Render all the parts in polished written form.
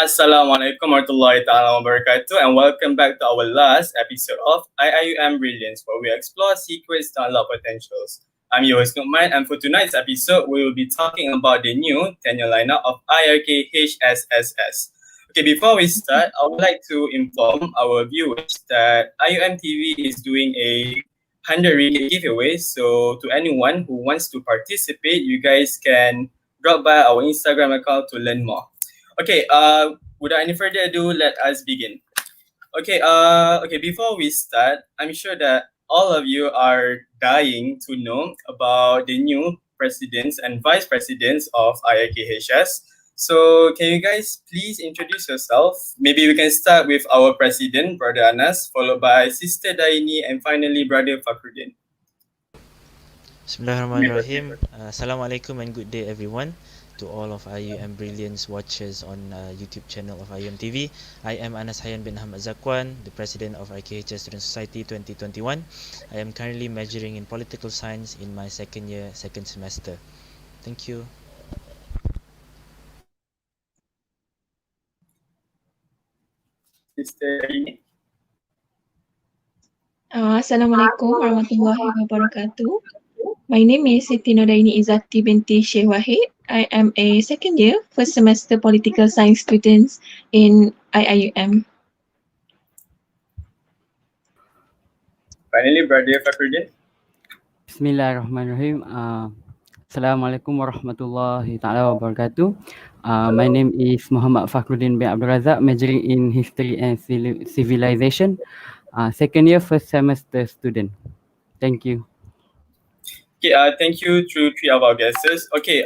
Assalamualaikum warahmatullahi ta'ala wabarakatuh, and welcome back to our last episode of IIUM Brilliance, where we explore secrets to unlock potentials. I'm your host Nukman, and for tonight's episode, we will be talking about the new tenure lineup of IRKHSSS. Okay, before we start, I would like to inform our viewers that IIUM TV is doing a 100 ringgit giveaway. So to anyone who wants to participate, you guys can drop by our Instagram account to learn more. Okay, without any further ado, let us begin. Okay, before we start, I'm sure that all of you are dying to know about the new presidents and vice presidents of IRKHS. So, can you guys please introduce yourself? Maybe we can start with our president, Brother Anas, followed by Sister Dayini, and finally Brother Fakhruddin. Bismillahirrahmanirrahim. Assalamualaikum and good day everyone. To all of IIUM Brilliance watchers on YouTube channel of IIUM TV. I am Anas Hayyan bin Ahmad Zakwan, the President of IRKHS Student Society 2021. I am currently majoring in Political Science in my second year, second semester. Thank you. Sister Dayini. Assalamualaikum warahmatullahi wabarakatuh. My name is Siti Dayini Izzati binti Sheikh Wahid. I am a second year, first semester political science student in IIUM. Finally, Brother Fakhruddin. Bismillahirrahmanirrahim. Assalamualaikum warahmatullahi ta'ala wabarakatuh. My name is Muhammad Fakhruddin bin Abdul Razak, majoring in History and Civilization. Second year, first semester student. Thank you. Okay, thank you to three of our guests. Okay,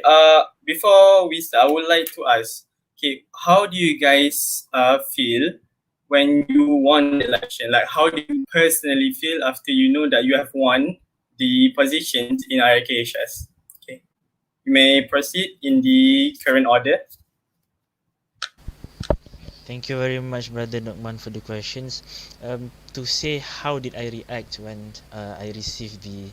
before we start, I would like to ask, okay, how do you guys feel when you won the election? Like, how do you personally feel after you know that you have won the positions in IRKHS? Okay, you may proceed in the current order. Thank you very much, Brother Nukman, for the questions. To say how did I react when I received the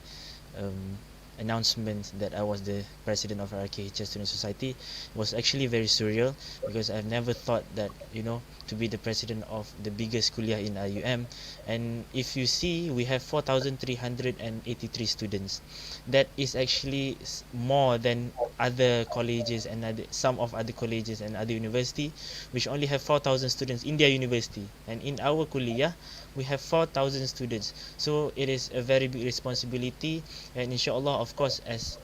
announcement that I was the president of IRKHS Student Society was actually very surreal, because I've never thought that, to be the president of the biggest kuliah in IUM. And if you see, we have 4,383 students. That is actually more than other colleges and some of other colleges and other university, which only have 4,000 students in their university. And in our kuliah, we have 4,000 students. So it is a very big responsibility, and inshallah, of course, as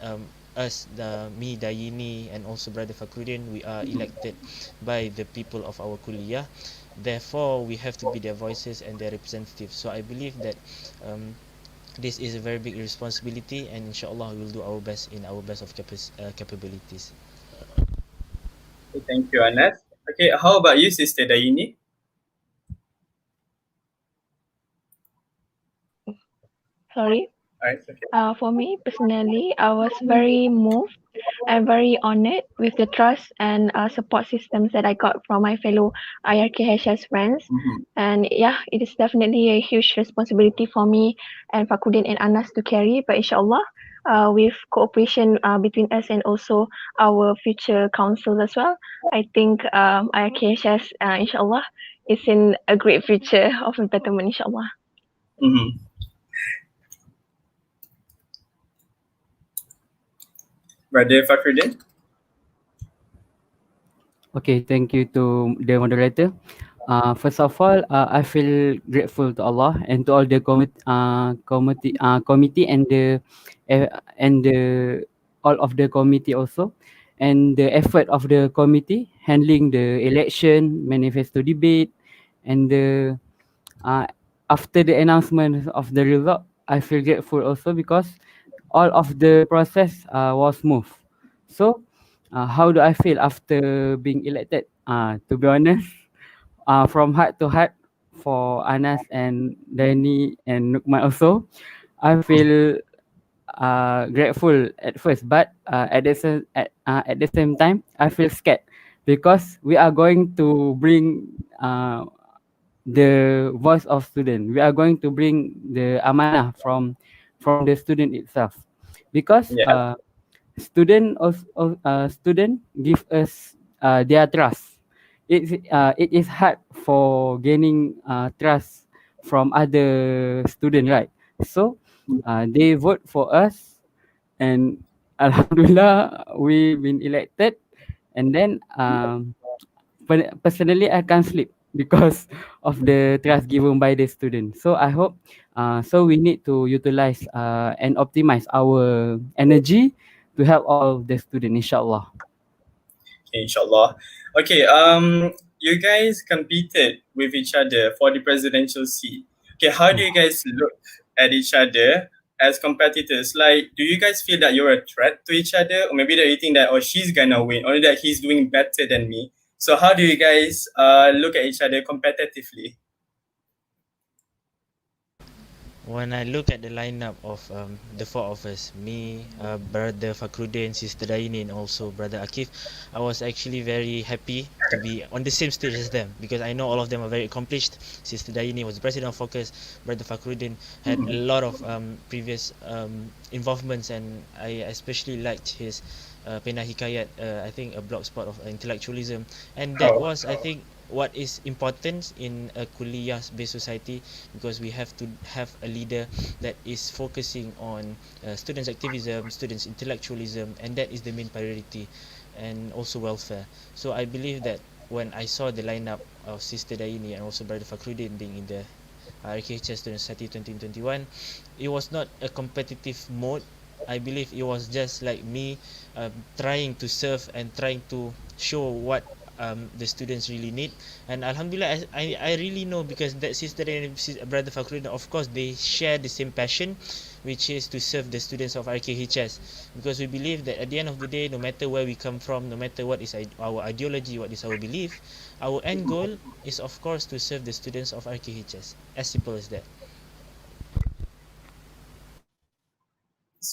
me, Dayini, and also Brother Fakhruddin, we are elected by the people of our kuliah. Therefore, we have to be their voices and their representatives. So I believe that this is a very big responsibility, and inshallah, we will do our best in our best of capabilities. Okay, thank you, Anas. Okay, how about you, Sister Dayini? Sorry. Alright, okay. For me personally, I was very moved and very honored with the trust and support systems that I got from my fellow IRKHS friends. And yeah, it is definitely a huge responsibility for me and Fakhruddin and Anas to carry. But inshallah, with cooperation between us and also our future councils as well, I think IRKHS, inshallah, is in a great future of betterment, inshallah. Brother Fakhruddin. Okay, thank you to the moderator. First of all, I feel grateful to Allah and to all the committee and all of the committee also, and the effort of the committee handling the election, manifesto debate, and after the announcement of the result, I feel grateful also because all of the process was smooth. So, how do I feel after being elected? To be honest, from heart to heart, for Anas and Dayini and Nukman also, I feel grateful at first, but at the same time, I feel scared because we are going to bring the voice of student. We are going to bring the amanah from the student itself, because student give us their trust. it is hard for gaining trust from other student, right? So they vote for us, and alhamdulillah we been elected. And then personally I can't sleep because of the trust given by the student. So I hope so we need to utilize and optimize our energy to help all the student, inshallah. Inshallah. Okay, you guys competed with each other for the presidential seat. Okay, how do you guys look at each other as competitors? Like, do you guys feel that you're a threat to each other? Or maybe that you think that, oh, she's gonna win, or that he's doing better than me? So how do you guys look at each other competitively? When I look at the lineup of the four of us, me, brother Fakhruddin, sister Dayini, and also brother Akif, I was actually very happy to be on the same stage as them, because I know all of them are very accomplished. Sister Dayini was president of Focus, brother Fakhruddin had a lot of previous involvements, and I especially liked his Pena Hikayat, I think a blog spot of intellectualism, and that was, I think, what is important in a kuliah-based society, because we have to have a leader that is focusing on students' activism, students' intellectualism, and that is the main priority, and also welfare. So I believe that when I saw the lineup of Sister Dayini and also Brother Fakhruddin being in the IRKHS Student Society 2021, it was not a competitive mode. I believe it was just like me trying to serve and trying to show what the students really need. And alhamdulillah, I really know, because that sister and brother Fakhruddin, of course, they share the same passion, which is to serve the students of IRKHS, because we believe that at the end of the day, no matter where we come from, no matter what is our ideology, what is our belief, our end goal is, of course, to serve the students of IRKHS. As simple as that.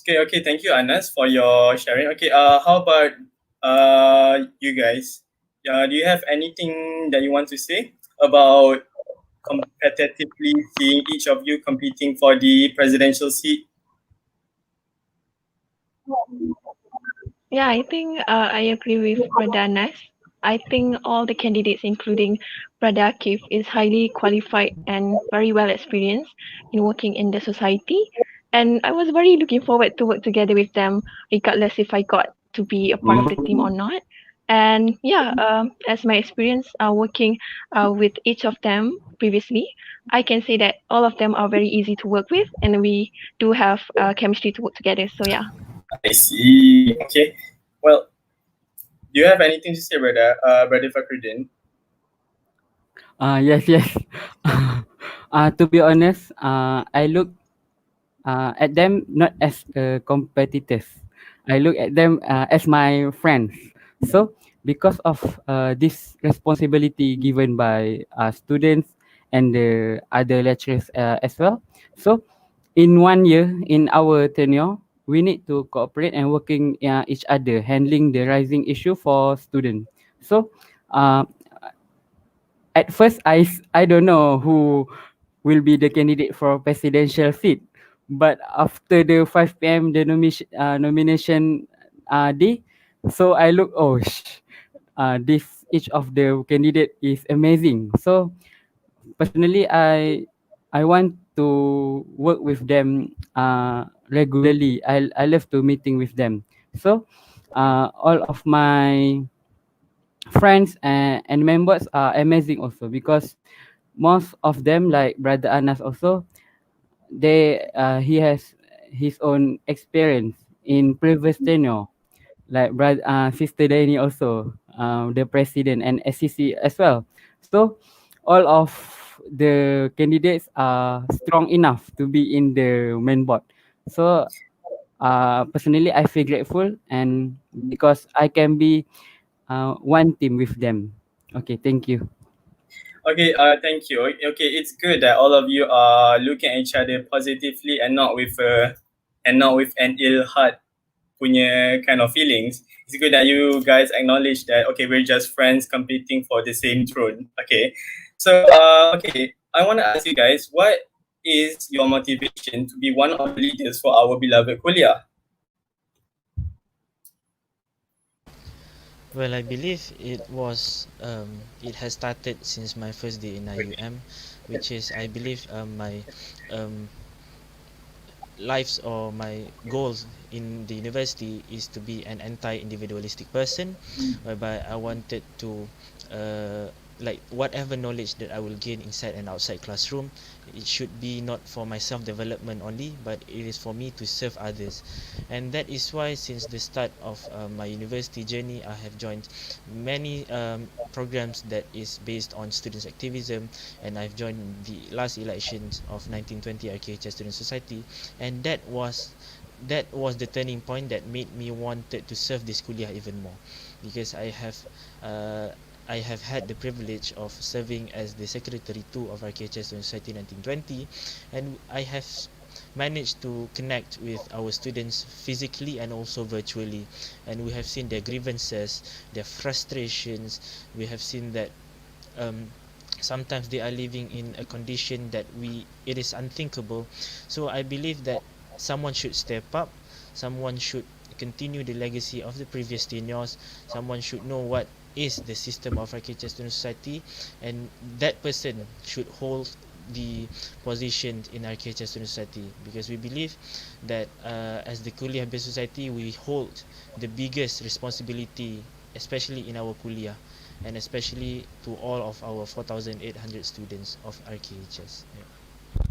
Okay, thank you, Anas, for your sharing. Okay, how about you guys? Do you have anything that you want to say about competitively seeing each of you competing for the presidential seat? Yeah, I think I agree with Brother Anas. I think all the candidates, including Brother Akif, is highly qualified and very well experienced in working in the society. And I was very looking forward to work together with them, regardless if I got to be a part of the team or not. And yeah, as my experience working with each of them previously, I can say that all of them are very easy to work with, and we do have chemistry to work together. So yeah. I see. Okay. Well, do you have anything to say, brother Fakhruddin? Yes. To be honest, I look at them not as competitors. I look at them as my friends. So because of this responsibility given by students and the other lecturers as well. So in 1 year in our tenure, we need to cooperate and working each other, handling the rising issue for students. So uh, at first I don't know who will be the candidate for presidential seat, but after the 5 p.m. the nomination day, so I look, oh this each of the candidate is amazing. So personally I want to work with them regularly. I love to meeting with them. So all of my friends and members are amazing also, because most of them, like brother Anas also, he has his own experience in previous tenure, like brother sister Dayini also, the president and SCC as well. So all of the candidates are strong enough to be in the main board. So personally I feel grateful, and because I can be one team with them. Okay, thank you. Okay, thank you. Okay, it's good that all of you are looking at each other positively and not with an ill heart punya kind of feelings. It's good that you guys acknowledge that, okay, we're just friends competing for the same throne. Okay, so okay, I want to ask you guys, what is your motivation to be one of the leaders for our beloved kuliah? Well, I believe it has started since my first day in IUM, which is I believe my um, lives or my goals in the university is to be an anti-individualistic person, whereby I wanted to like whatever knowledge that I will gain inside and outside classroom, it should be not for my self-development only, but it is for me to serve others. And that is why since the start of my university journey, I have joined many programs that is based on students activism, and I've joined the last elections of 1920 IRKHS Student Society, and that was the turning point that made me wanted to serve this kuliah even more, because uh, I have had the privilege of serving as the secretary too of IRKHS Student Society 1920, and I have managed to connect with our students physically and also virtually, and we have seen their grievances, their frustrations. We have seen that um, sometimes they are living in a condition that it is unthinkable. So I believe that someone should step up, someone should continue the legacy of the previous tenures, someone should know what is the system of IRKHS Student Society, and that person should hold the position in IRKHS Student Society, because we believe that as the kuliah based society, we hold the biggest responsibility, especially in our kuliah, and especially to all of our 4,800 students of IRKHS. Yeah.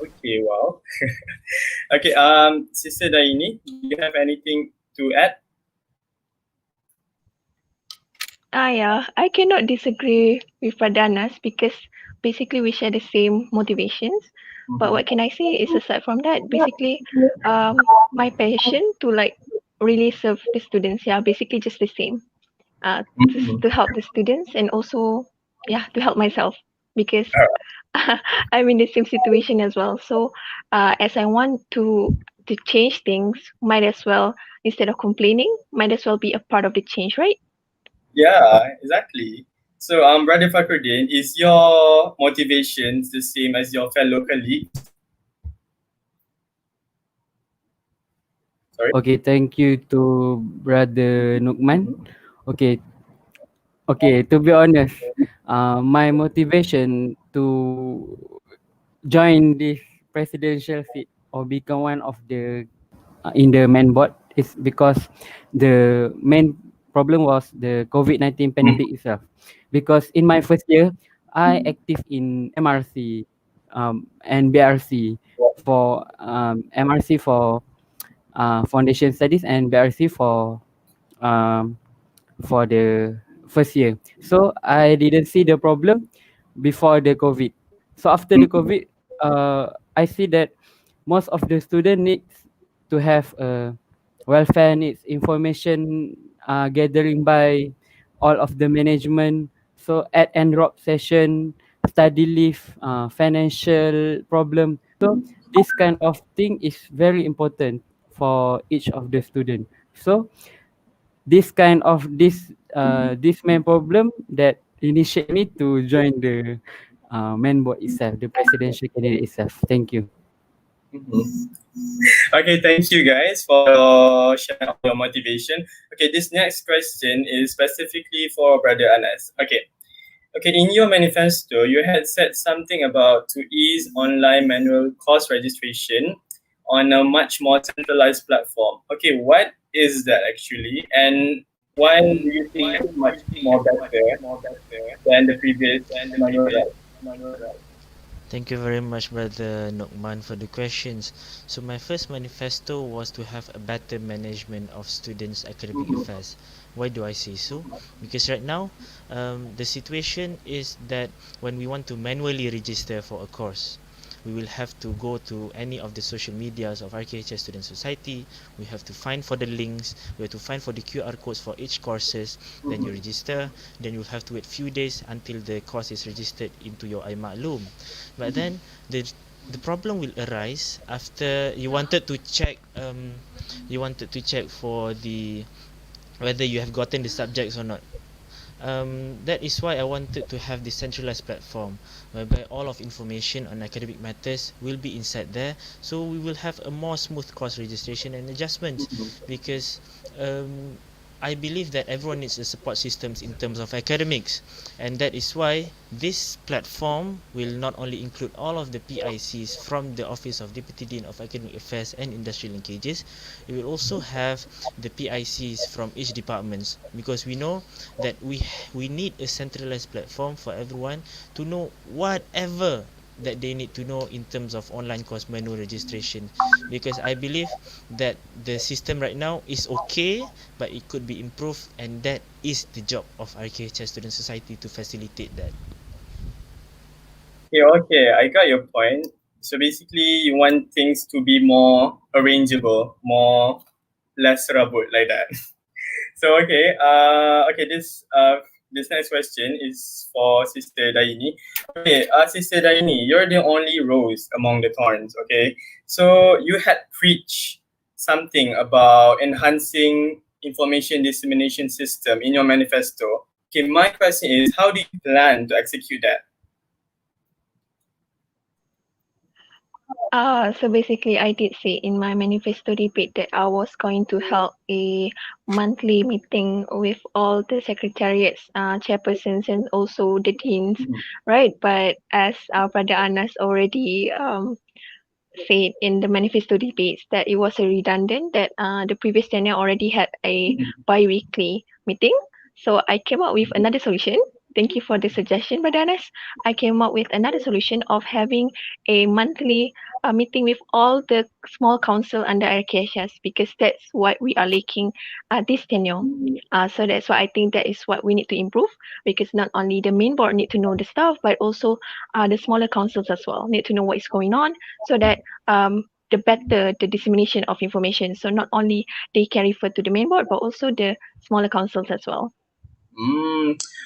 Okay, wow. Okay, Sister Dayini, do you have anything to add? Yeah, I cannot disagree with Radanas because basically we share the same motivations. But what can I say is aside from that, basically, my passion to like really serve the students, yeah, basically just the same. To help the students and also, yeah, to help myself because I'm in the same situation as well. So, as I want to change things, might as well instead of complaining, might as well be a part of the change, right? Yeah, exactly. So, Brother Fakhruddin, is your motivations the same as your fellow colleagues? Sorry. Okay, thank you to Brother Nukman. Okay, okay. To be honest, my motivation to join this presidential seat or become one of the in the main board is because the main problem was the COVID-19 pandemic itself. Because in my first year, I active in MRC and BRC for MRC for foundation studies and BRC um, for the first year. So I didn't see the problem before the COVID. So after the COVID, I see that most of the student needs to have welfare needs information gathering by all of the management. So at and drop session, study leave, financial problem. So this kind of thing is very important for each of the student. So this main problem that initiate me to join the main board itself, the presidential candidate itself. Thank you. Okay, thank you guys for your sharing of your motivation. Okay, this next question is specifically for Brother Anas. Okay, in your manifesto, you had said something about to ease online manual course registration on a much more centralized platform. Okay, what is that actually, and why do you think it's much more better than the previous manual route? Thank you very much, Brother Nokman, for the questions. So my first manifesto was to have a better management of students' academic affairs. Why do I say so? Because right now, the situation is that when we want to manually register for a course, we will have to go to any of the social medias of IRKHS Student Society. We have to find for the links. We have to find for the QR codes for each courses. Then you register. Then you'll have to wait few days until the course is registered into your iMaklum. But then the problem will arise after you wanted to check for the whether you have gotten the subjects or not. That is why I wanted to have this centralized platform whereby all of information on academic matters will be inside there, so we will have a more smooth course registration and adjustments. Because I believe that everyone needs a support systems in terms of academics, and that is why this platform will not only include all of the PICs from the Office of Deputy Dean of Academic Affairs and Industrial Linkages. It will also have the PICs from each departments, because we know that we need a centralized platform for everyone to know whatever that they need to know in terms of online course menu registration, because I believe that the system right now is okay, but it could be improved, and that is the job of IRKHS Student Society to facilitate that. Yeah, okay, I got your point. So basically, you want things to be more arrangeable, more less rabut like that. So okay, this next question is for Sister Dayini. Okay, Sister Dayini, you're the only rose among the thorns. Okay, so you had preached something about enhancing information dissemination system in your manifesto. Okay, my question is, how do you plan to execute that? So basically, I did say in my manifesto debate that I was going to hold a monthly meeting with all the secretariats, chairpersons, and also the deans, right? But as our brother Anas already said in the manifesto debates that it was a redundant, that the previous tenure already had a bi-weekly meeting. So I came up with another solution. Thank you for the suggestion, Badanas. I came up with another solution of having a monthly meeting with all the small council under IRKHS, because that's what we are lacking this tenure. So that's why I think that is what we need to improve, because not only the main board need to know the stuff, but also the smaller councils as well need to know what is going on, so that the better the dissemination of information. So not only they can refer to the main board, but also the smaller councils as well.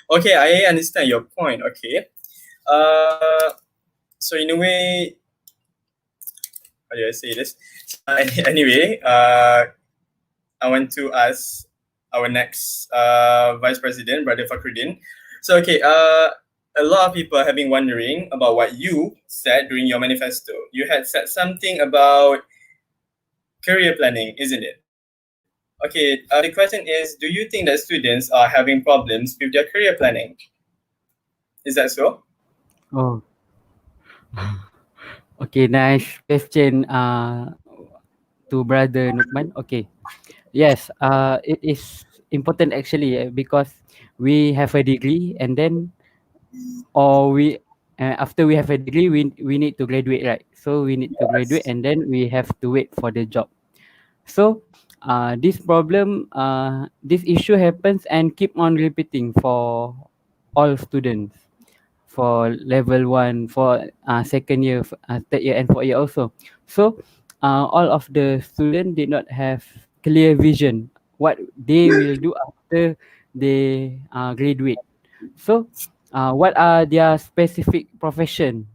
Okay, I understand your point. Okay. So in a way, how do I say this? Anyway, I want to ask our next Vice President, Brother Fakhruddin. So okay, a lot of people have been wondering about what you said during your manifesto. You had said something about career planning, isn't it? Okay, the question is, do you think that students are having problems with their career planning? Is that so? Oh, okay, nice question. To Brother Nukman. Okay, yes. It is important actually because we have a degree, and then or we after we have a degree, we need to graduate, right? So we need to graduate, Yes. and then we have to wait for the job. So this issue happens and keep on repeating for all students, for level 1, for second year, third year, and fourth year also. So all of the students did not have clear vision what they will do after they graduate. So what are their specific profession,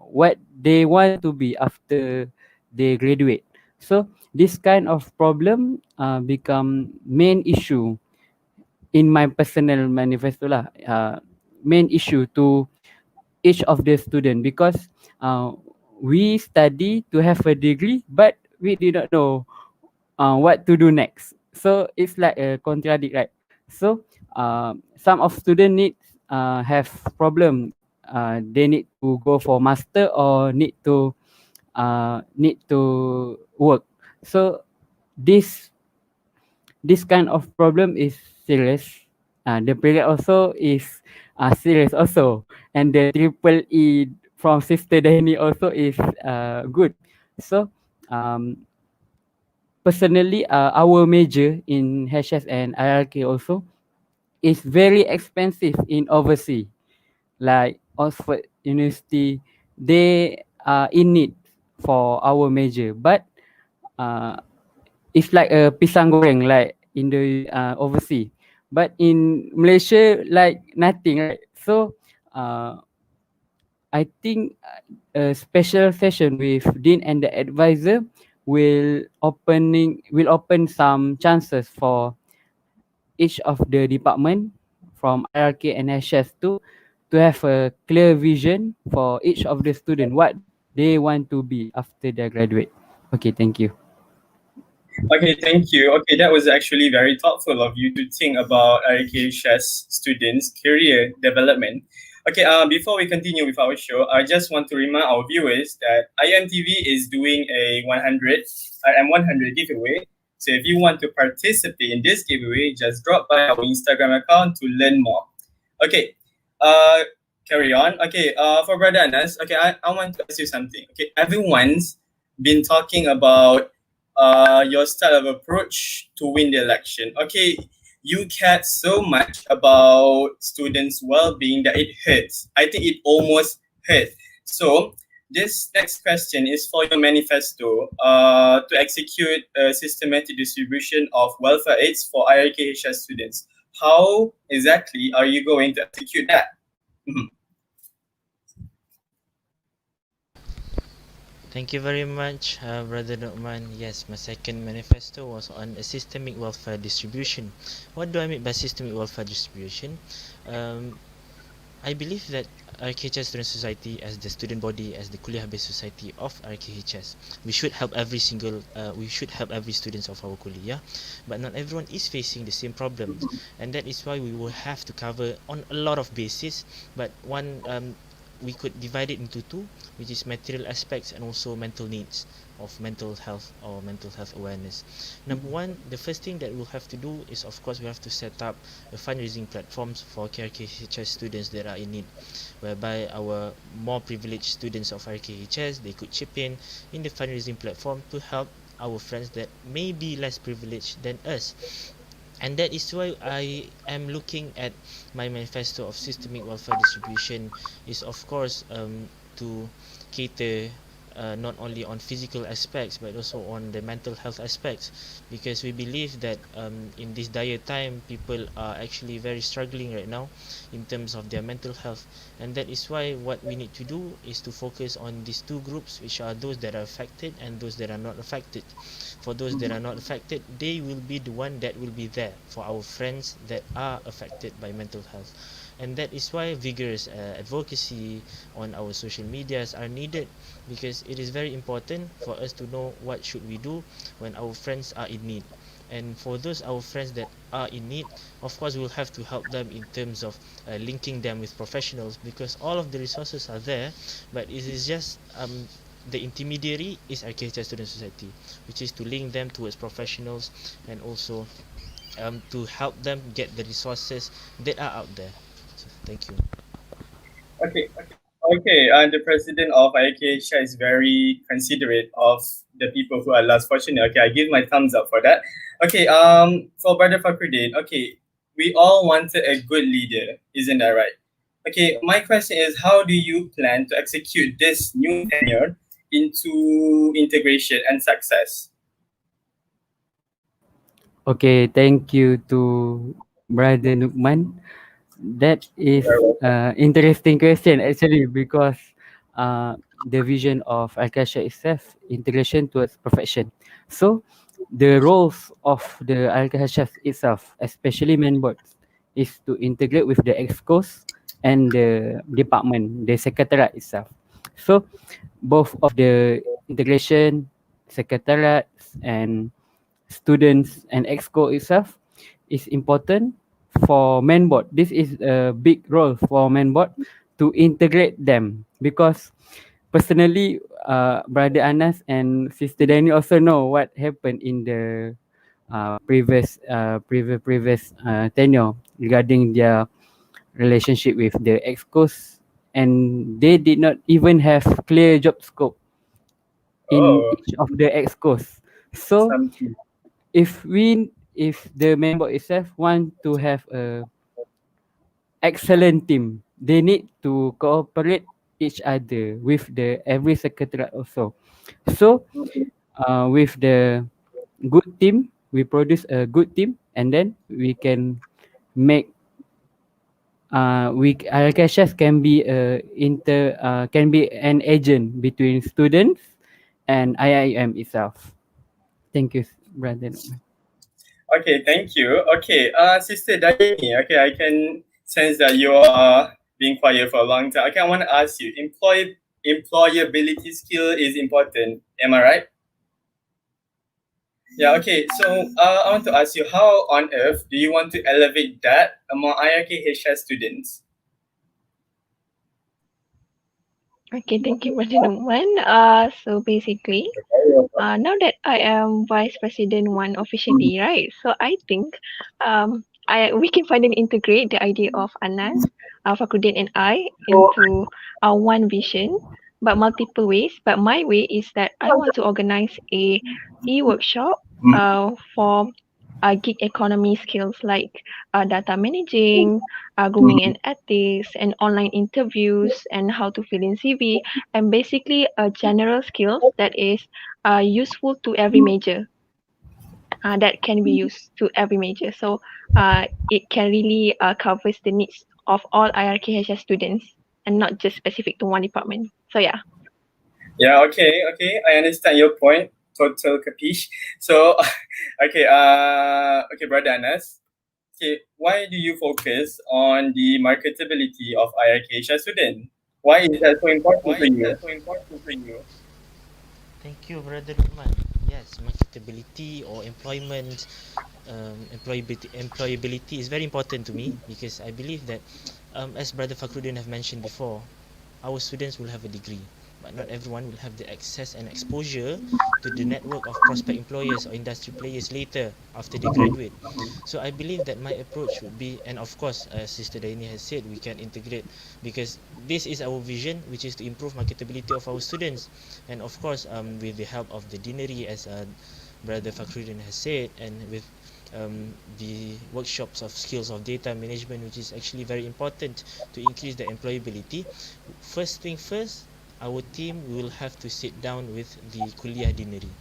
what they want to be after they graduate. So this kind of problem become main issue in my personal manifesto lah, main issue to each of the student, because we study to have a degree, but we did not know what to do next. So it's like a contradict, right? So some of student need have problem. They need to go for master or need to work. So this this kind of problem is serious. The period also is serious also, and the triple E from Sister Dayini also is good. So personally, our major in HS and IRK also is very expensive in overseas, like Oxford University. They are in need for our major, but uh, it's like a pisang goreng, like in the overseas. But in Malaysia, like nothing, right? So I think a special session with dean and the advisor will open some chances for each of the department from IRK and HS to have a clear vision for each of the student what they want to be after they graduate. Okay, thank you. Okay, thank you. Okay, that was actually very thoughtful of you to think about IRKHS students' career development. Okay, before we continue with our show, I just want to remind our viewers that IIUM TV is doing a 100 IM 100 giveaway. So if you want to participate in this giveaway, just drop by our Instagram account to learn more. Okay, uh, carry on. Okay, for Brother Anas, okay, I want to ask you something. Okay, everyone's been talking about your style of approach to win the election. Okay, you cared so much about students' well-being that it hurts. I think it almost hurt. So this next question is for your manifesto to execute a systematic distribution of welfare aids for IRKHS students. How exactly are you going to execute that? Mhm. Thank you very much, Brother Nu'man. Yes, my second manifesto was on a systemic welfare distribution. What do I mean by systemic welfare distribution? Um, I believe that IRKHS Student Society, as the student body, as the kuliah-based society of IRKHS, we should help every students of our kuliah, but not everyone is facing the same problems, and that is why we will have to cover on a lot of bases. But we could divide it into two, which is material aspects and also mental needs of mental health or mental health awareness. Number one, the first thing that we'll have to do is, of course, we have to set up a fundraising platforms for KRKHS students that are in need, whereby our more privileged students of RKHS, they could chip in the fundraising platform to help our friends that may be less privileged than us. And that is why I am looking at my manifesto of systemic welfare distribution is, of course, to cater not only on physical aspects but also on the mental health aspects, because we believe that in this dire time people are actually very struggling right now in terms of their mental health, and that is why what we need to do is to focus on these two groups, which are those that are affected and those that are not affected. For those that are not affected, they will be the one that will be there for our friends that are affected by mental health, and that is why vigorous advocacy on our social medias are needed, because it is very important for us to know what should we do when our friends are in need. And for those our friends that are in need, of course we'll have to help them in terms of linking them with professionals, because all of the resources are there, but it is just the intermediary is IRKHS Student Society, which is to link them towards professionals and also to help them get the resources that are out there. So, thank you. Okay. Okay, the president of IRKHS is very considerate of the people who are less fortunate. Okay, I give my thumbs up for that. Okay, for Brother Fakhruddin, okay, we all wanted a good leader, isn't that right? Okay, my question is, how do you plan to execute this new tenure into integration and success? Okay, thank you to Brother Nukman. That is interesting question actually, because the vision of Alkasha itself, integration towards perfection. So the roles of the Alkasha itself, especially main boards, is to integrate with the excos and the department, the secretariat itself. So both of the integration, secretariat and students and exco itself is important for main board. This is a big role for main board to integrate them, because personally, Brother Anas and Sister Dayini also know what happened in the previous tenure regarding their relationship with the excos, and they did not even have clear job scope in Oh, each of the excos. So something. if the member itself want to have a excellent team, they need to cooperate each other with the every secretariat also. So with the good team, we produce a good team, and then we can make IRKHS can be a can be an agent between students and IIM itself. Thank you, brother. Okay, thank you. Okay, Sister Dayini, okay, I can sense that you are being quiet for a long time. Okay, I want to ask you, employability skill is important. Am I right? Yeah, okay. So I want to ask you, how on earth do you want to elevate that among IRKHS students? Okay, thank you, Brother Numan. So basically, now that I am Vice President one officially, right? So I think I we can finally integrate the idea of Anas, Fakhruddin, and I into our one vision, but multiple ways. But my way is that I want to organize a e-workshop for gig economy skills like data managing, grooming and ethics, and online interviews, and how to fill in CV, and basically a general skills that is useful to every major, that can be used to every major. So it can really covers the needs of all IRKHS students and not just specific to one department. So yeah. Yeah, okay. I understand your point. Total capiche. So, okay, okay, Brother Anas. Okay, why do you focus on the marketability of IRKHS student? Why is that so important for you? Thank you, Brother Lukman. Yes, marketability or employment, employability is very important to me because I believe that, as Brother Fakhruddin have mentioned before, our students will have a degree, but not everyone will have the access and exposure to the network of prospect employers or industry players later after they graduate. So I believe that my approach would be, and of course, as Sister Dayini has said, we can integrate because this is our vision, which is to improve marketability of our students, and of course, with the help of the deanery, as Brother Fakhruddin has said, and with the workshops of skills of data management, which is actually very important to increase the employability. First thing first, our team will have to sit down with the kuliah deanery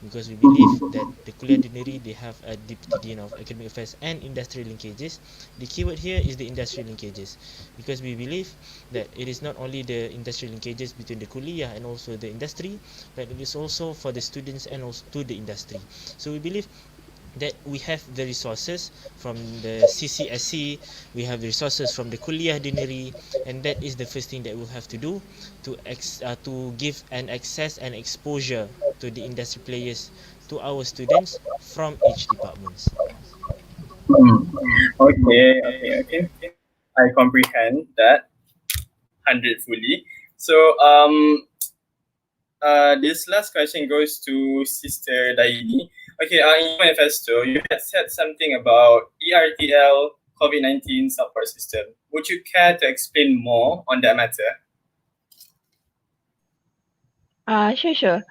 because we believe that the kuliah deanery, they have a deputy dean of academic affairs and industry linkages. The keyword here is the industry linkages because we believe that it is not only the industry linkages between the kuliah and also the industry, but it is also for the students and also to the industry. So we believe that we have the resources from the CCSC, we have the resources from the kuliah deanery, and that is the first thing that we'll have to do to give an access and exposure to the industry players to our students from each departments. Hmm. Okay. I comprehend that hundredfully. So, this last question goes to Sister Dayini. Okay, in your manifesto, you had said something about ERTL COVID-19 support system. Would you care to explain more on that matter? Sure.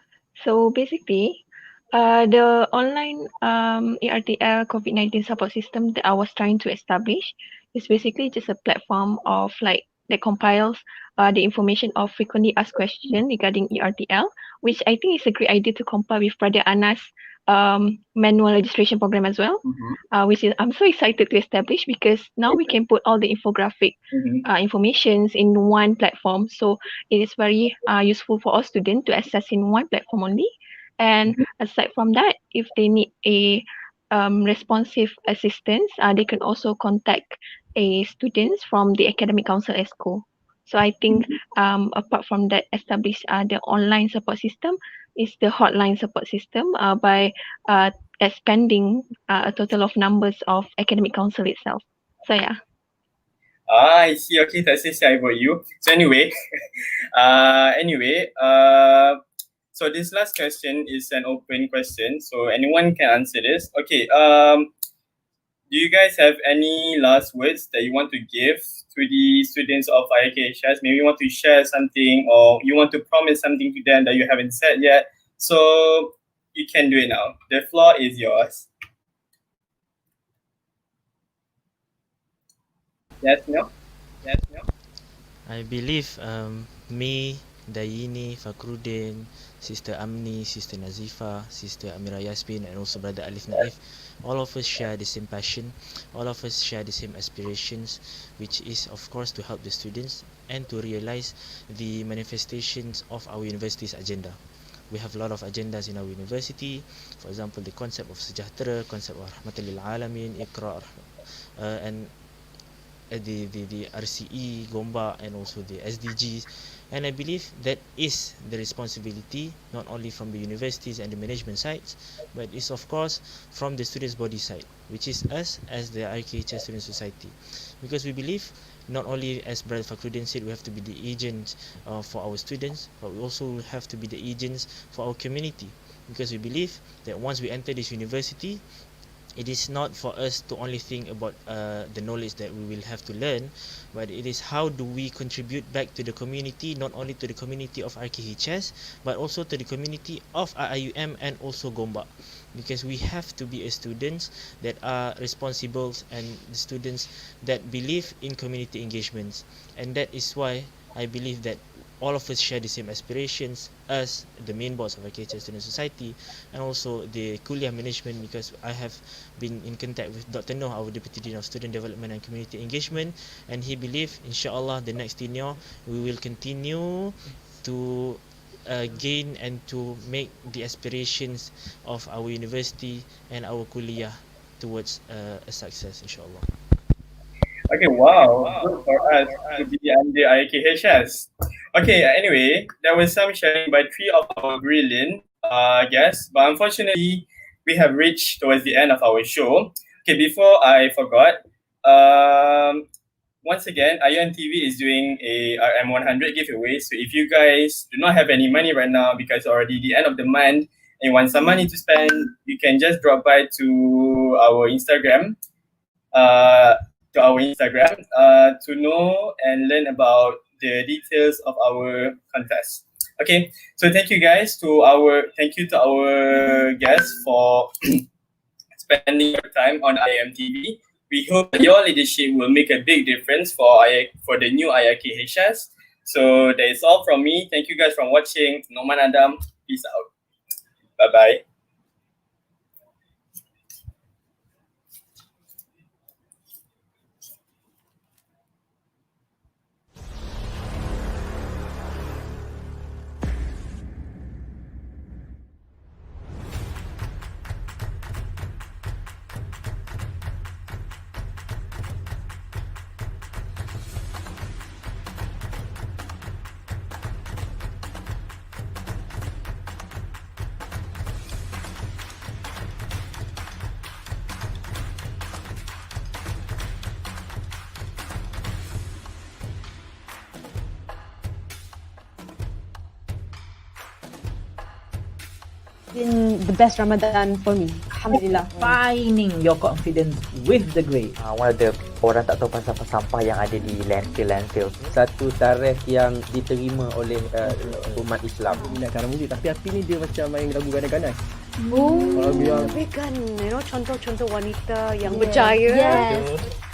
So basically, the online ARTL COVID-19 support system that I was trying to establish is basically just a platform of like that compiles the information of frequently asked questions regarding ERTL, which I think is a great idea to compile with Brother Anas manual registration program as well. Which is I'm so excited to establish because now we can put all the infographic informations in one platform. So it is very useful for all students to access in one platform only. And aside from that, if they need a responsive assistance, they can also contact a students from the academic council ESCO. So I think apart from that, establish the online support system is the hotline support system by expanding a total of numbers of academic council itself. So yeah. I see. Okay, that's it. I got you. So anyway, anyway, so this last question is an open question, so anyone can answer this. Okay. Do you guys have any last words that you want to give to the students of IRKHS? Maybe you want to share something, or you want to promise something to them that you haven't said yet. So you can do it now. The floor is yours. Yes, no? I believe me, Dayini, Fakhruddin, Sister Amni, Sister Nazifa, Sister Amira Yasmin, and also Brother Alif Naif, all of us share the same passion, all of us share the same aspirations, which is, of course, to help the students and to realize the manifestations of our university's agenda. We have a lot of agendas in our university, for example, the concept of sejahtera, concept of rahmatan lil alamin, iqra, and the RCE, Gombak, and also the SDGs. And I believe that is the responsibility not only from the universities and the management sides, but is of course from the students' body side, which is us as the IRKHS Student Society, because we believe not only, as Brother Fakhruddin said, we have to be the agents for our students, but we also have to be the agents for our community, because we believe that once we enter this university, it is not for us to only think about the knowledge that we will have to learn, but it is how do we contribute back to the community, not only to the community of RKHS, but also to the community of IIUM and also Gombak, because we have to be a students that are responsible and the students that believe in community engagements. And that is why I believe that all of us share the same aspirations, us, the main boss of IRKHS Student Society, and also the Kuliah Management, because I have been in contact with Dr. Noh, our Deputy Dean of Student Development and Community Engagement, and he believes, inshallah, the next tenure, we will continue to gain and to make the aspirations of our university and our Kuliah towards a success, inshallah. Okay, wow, good for us to be under IRKHS. Okay, anyway, there was some sharing by three of our brilliant guests, but unfortunately, we have reached towards the end of our show. Okay, before I forgot, once again, IIUM TV is doing a RM100 giveaway. So if you guys do not have any money right now because already the end of the month and you want some money to spend, you can just drop by to our Instagram. To know and learn about the details of our contest. Okay, so thank you to our guests for spending your time on IIUM TV. We hope that your leadership will make a big difference for the new IRKHS. So that is all from me. Thank you guys for watching. Noman Adam, peace out. Bye bye. Been the best Ramadan for me. Alhamdulillah. Defining your confidence with the grade. One of the orang tak tahu pasal sampah yang ada di landfill. Satu tarikh yang diterima oleh umat Islam. Minat karang muzik, tapi api ni dia macam main lagu ganas-ganas. Tapi kan, contoh-contoh wanita yang berjaya. Yes.